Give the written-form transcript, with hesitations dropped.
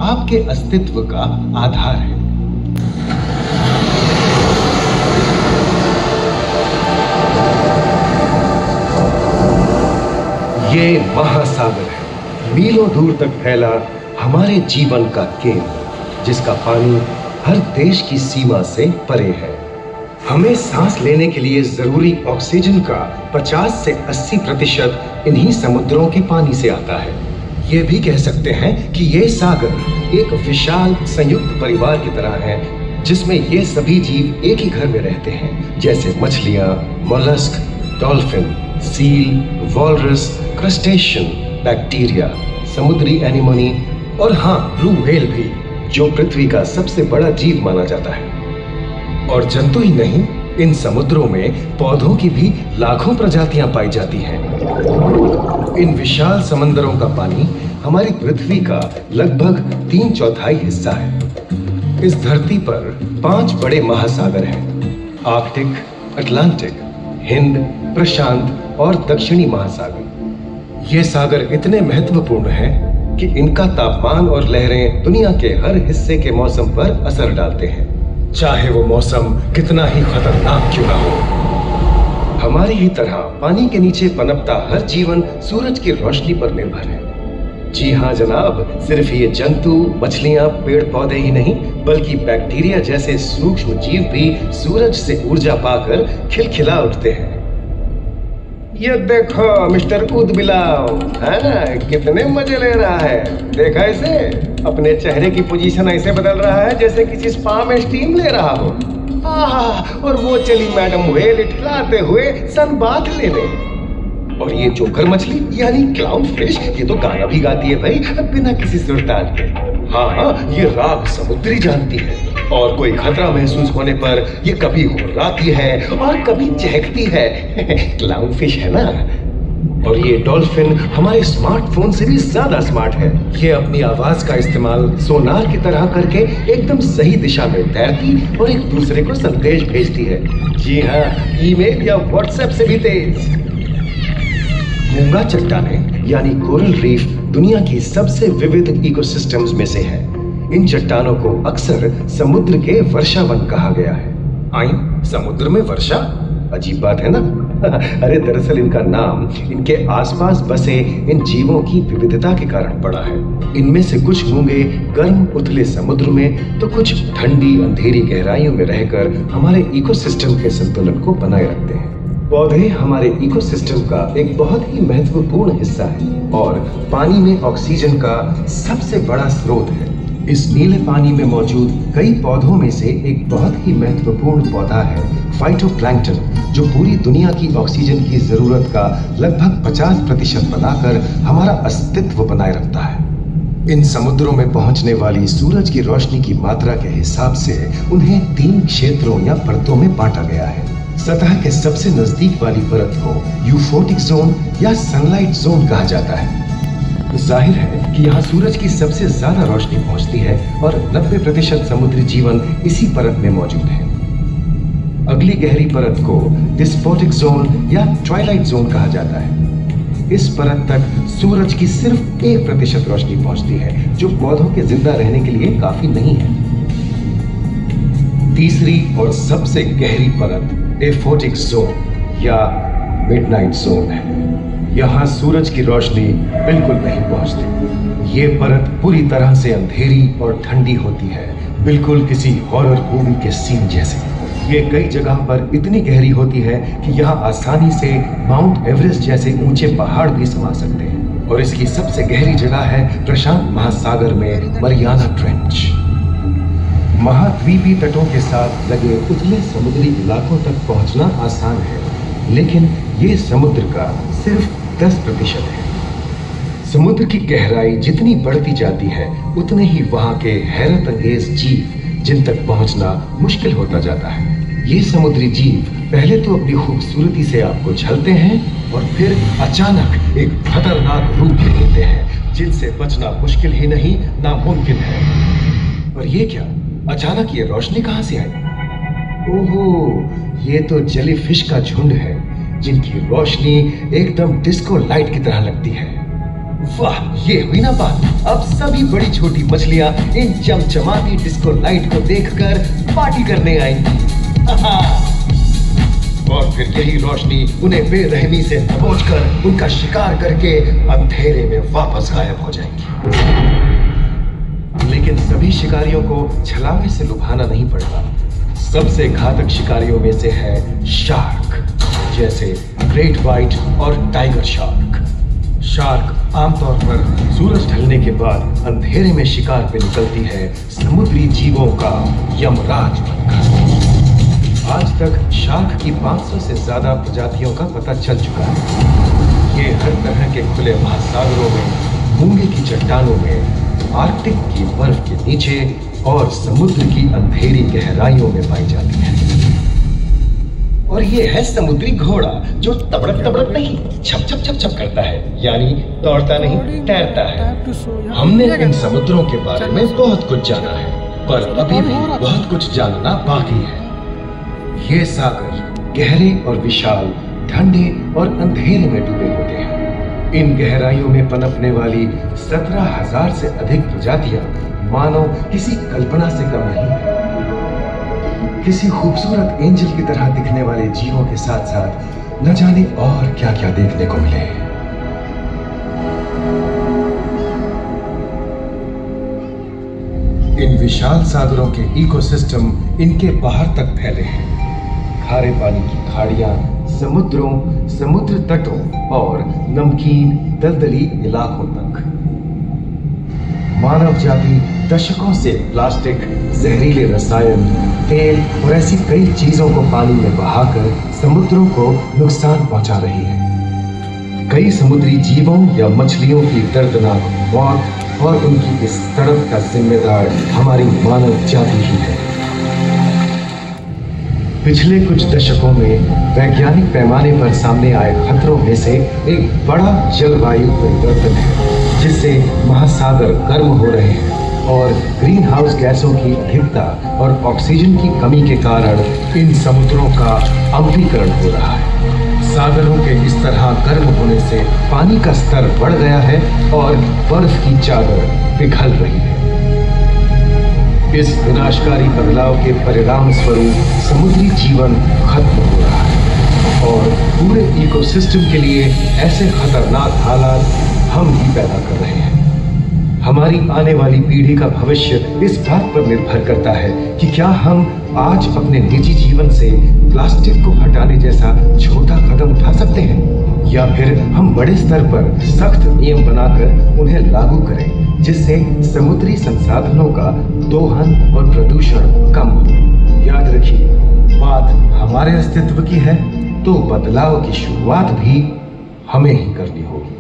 आपके अस्तित्व का आधार है। ये महासागर है, मीलों दूर तक फैला हमारे जीवन का केंद्र, जिसका पानी हर देश की सीमा से परे है। हमें सांस लेने के लिए जरूरी ऑक्सीजन का 50 से 80% इन्हीं समुद्रों के पानी से आता है। ये भी कह सकते हैं कि ये सागर एक विशाल संयुक्त परिवार की तरह है, जिसमें ये सभी जीव एक ही घर में रहते हैं, जैसे मछलियां, mollusc, dolphin, seal, walrus, crustacean, bacteria, समुद्री एनीमोनी और हाँ, ब्लू व्हेल भी, जो पृथ्वी का सबसे बड़ा जीव माना जाता है। और जंतु ही नहीं, इन समुद्रों में पौधों की भी लाखों प्रजातियां पाई जाती हैं। इन विशाल समंदरों का पानी हमारी पृथ्वी का लगभग 3/4 हिस्सा है। इस धरती पर 5 बड़े महासागर हैं: आर्कटिक, अटलांटिक, हिंद, प्रशांत और दक्षिणी महासागर। ये सागर इतने महत्वपूर्ण हैं कि इनका तापमान और लहरें दुनिया के हर हिस्से के मौसम पर असर डालते हैं, चाहे वो मौसम कितना ही खतरनाक क्यों ना हो। हमारी ही तरह पानी के नीचे पनपता हर जीवन सूरज की रोशनी पर निर्भर है। जी हाँ जनाब, सिर्फ ये जंतु, मछलियां, पेड़ पौधे ही नहीं, बल्कि बैक्टीरिया जैसे सूक्ष्म जीव भी सूरज से ऊर्जा पाकर खिलखिला उठते हैं। ये देखो मिस्टर ऊदबिलाव, कितने मजे ले रहा है। देखा इसे, अपने चेहरे की पोजीशन ऐसे बदल रहा है जैसे किसी स्पा में स्टीम ले रहा हो। और वो चली मैडम व्हेल इठलाते हुए सन बाथ लेने। और ये जोकर मछली यानी क्लाउन फिश, ये तो गाना भी गाती है भाई, बिना किसी सुरताल के। हाँ, ये राग समुद्री जानती है, और कोई खतरा महसूस होने पर ये कभी हुर्राती है और कभी चहकती है। क्लाउन फिश है ना। और ये डॉल्फिन हमारे स्मार्टफोन से भी ज्यादा स्मार्ट है। ये अपनी आवाज का इस्तेमाल सोनार की तरह करके एकदम सही दिशा में तैरती और एक दूसरे को संदेश भेजती है। जी हाँ, ईमेल या व्हाट्सएप से भी तेज। मूंगा चट्टानें यानी कोरल रीफ दुनिया की सबसे विविध इकोसिस्टम्स में से है। इन चट्टानों को अक्सर समुद्र के वर्षावन कहा गया है। आई, समुद्र में वर्षा, अजीब बात है ना। अरे दरअसल इनका नाम इनके आसपास बसे इन जीवों की विविधता के कारण पड़ा है। इनमें से कुछ मूंगे गर्म उथले समुद्र में, तो कुछ ठंडी अंधेरी गहराइयों में रहकर हमारे इकोसिस्टम के संतुलन को बनाए रखते हैं। पौधे हमारे इकोसिस्टम का एक बहुत ही महत्वपूर्ण हिस्सा है और पानी में ऑक्सीजन का सबसे बड़ा स्रोत है। इस नीले पानी में मौजूद कई पौधों में से एक बहुत ही महत्वपूर्ण पौधा है फाइटोप्लैंक्टन, जो पूरी दुनिया की ऑक्सीजन की जरूरत का लगभग 50% बनाकर हमारा अस्तित्व बनाए रखता है। इन समुद्रों में पहुंचने वाली सूरज की रोशनी की मात्रा के हिसाब से उन्हें 3 क्षेत्रों या परतों में बांटा गया है। सतह के सबसे नजदीक वाली परत को यूफोटिक जोन या सनलाइट जोन कहा जाता है। जाहिर है कि यहाँ सूरज की सबसे ज्यादा रोशनी पहुंचती है और 90% समुद्री जीवन इसी परत में मौजूद है। अगली गहरी परत को डिस्पोटिक जोन या ट्वाइलाइट जोन कहा जाता है। इस परत तक सूरज की सिर्फ 1% रोशनी पहुंचती है, जो पौधों के जिंदा रहने के लिए काफी नहीं है। तीसरी और सबसे गहरी परत एफोटिक जोन या मिडनाइट जोन है। यहाँ सूरज की रोशनी बिल्कुल नहीं पहुंचती। ये परत पूरी तरह से अंधेरी और ठंडी होती है, बिल्कुल किसी हॉरर मूवी के सीन जैसे। ये कई जगह पर इतनी गहरी होती है कि यहाँ आसानी से माउंट एवरेस्ट जैसे ऊंचे पहाड़ भी समा सकते हैं। और इसकी सबसे गहरी जगह है प्रशांत महासागर में मरियाना ट्रेंच। महाद्वीपीय तटों के साथ लगे उथले समुद्री इलाकों तक पहुंचना आसान है, लेकिन ये समुद्र का सिर्फ 10% है। समुद्र की गहराई जितनी बढ़ती जाती है, उतने ही वहां के हैरत अंगेज जीव जिन तक पहुंचना मुश्किल होता जाता है। ये समुद्री जीव पहले तो अपनी खूबसूरती से आपको झलते हैं और फिर अचानक एक खतरनाक रूप ले लेते हैं, जिनसे बचना मुश्किल ही नहीं, नामुमकिन है। और ये क्या, अचानक ये रोशनी कहां से आई? ओहो, ये तो जेलीफिश का झुंड है, जिनकी रोशनी एकदम डिस्को लाइट की तरह लगती है। वाह, ये हुई ना बात। अब सभी बड़ी छोटी मछलियां इन चमचमाती डिस्को लाइट को देखकर पार्टी करने आएंगी। और फिर यही रोशनी उन्हें बेरहमी से दबोचकर उनका शिकार करके अंधेरे में वापस गायब हो जाएंगी। लेकिन सभी शिकारियों को छलांगे से लुभाना नहीं पड़ता। सबसे घातक शिकारियों में से है शार्क, जैसे ग्रेट व्हाइट और टाइगर शार्क। शार्क आमतौर पर सूरज ढलने के बाद अंधेरे में शिकार पे निकलती है समुद्री जीवों का यमराज बनकर। आज तक शार्क की 500 से ज्यादा प्रजातियों का पता चल चुका है। ये हर तरह के खुले महासागरों में, मूंगे की चट्टानों में, आर्कटिक की बर्फ के नीचे और समुद्र की अंधेरी गहराइयों में पाई जाती है। और ये है समुद्री घोड़ा, जो तबड़क तबड़क नहीं, छप छप छप छप करता है, यानी दौड़ता नहीं, तैरता है। हमने इन समुद्रों के बारे में बहुत कुछ जाना है, पर अभी भी बहुत कुछ जानना बाकी है। ये सागर गहरे और विशाल, ठंडे और अंधेरे में डूबे होते हैं। इन गहराइयों में पनपने वाली 17,000 से अधिक प्रजातियां मानो किसी कल्पना से कम नहीं है। किसी खूबसूरत एंजल की तरह दिखने वाले जीवों के साथ साथ न जाने और क्या क्या देखने को मिले। इन विशाल सागरों के इकोसिस्टम इनके बाहर तक फैले हैं। खारे पानी की खाड़ियां, समुद्रों, समुद्र तटों और नमकीन दलदली इलाकों तक। मानव जाति दशकों से प्लास्टिक, जहरीले रसायन, तेल और ऐसी कई चीजों को पानी में बहाकर समुद्रों को नुकसान पहुंचा रही है। कई समुद्री जीवों या मछलियों की दर्दनाक मौत और उनकी इस तड़प का जिम्मेदार हमारी मानव जाति ही है। पिछले कुछ दशकों में वैज्ञानिक पैमाने पर सामने आए खतरों में से एक बड़ा जलवायु परिवर्तन है, जिससे महासागर गर्म हो रहे हैं और ग्रीन हाउस गैसों की अधिकता और ऑक्सीजन की कमी के कारण इन समुद्रों का अम्लीकरण हो रहा है। सागरों के इस तरह गर्म होने से पानी का स्तर बढ़ गया है और बर्फ की चादर पिघल रही है। इस विनाशकारी बदलाव के परिणाम स्वरूप समुद्री जीवन खत्म हो रहा है और पूरे इकोसिस्टम के लिए ऐसे खतरनाक हालात हम ही पैदा कर रहे हैं। हमारी आने वाली पीढ़ी का भविष्य इस बात पर निर्भर करता है कि क्या हम आज अपने निजी जीवन से प्लास्टिक को हटाने जैसा छोटा कदम उठा सकते हैं, या फिर हम बड़े स्तर पर सख्त नियम बनाकर उन्हें लागू करें, जिससे समुद्री संसाधनों का दोहन और प्रदूषण कम हो। याद रखिए, बात हमारे अस्तित्व की है, तो बदलाव की शुरुआत भी हमें ही करनी होगी।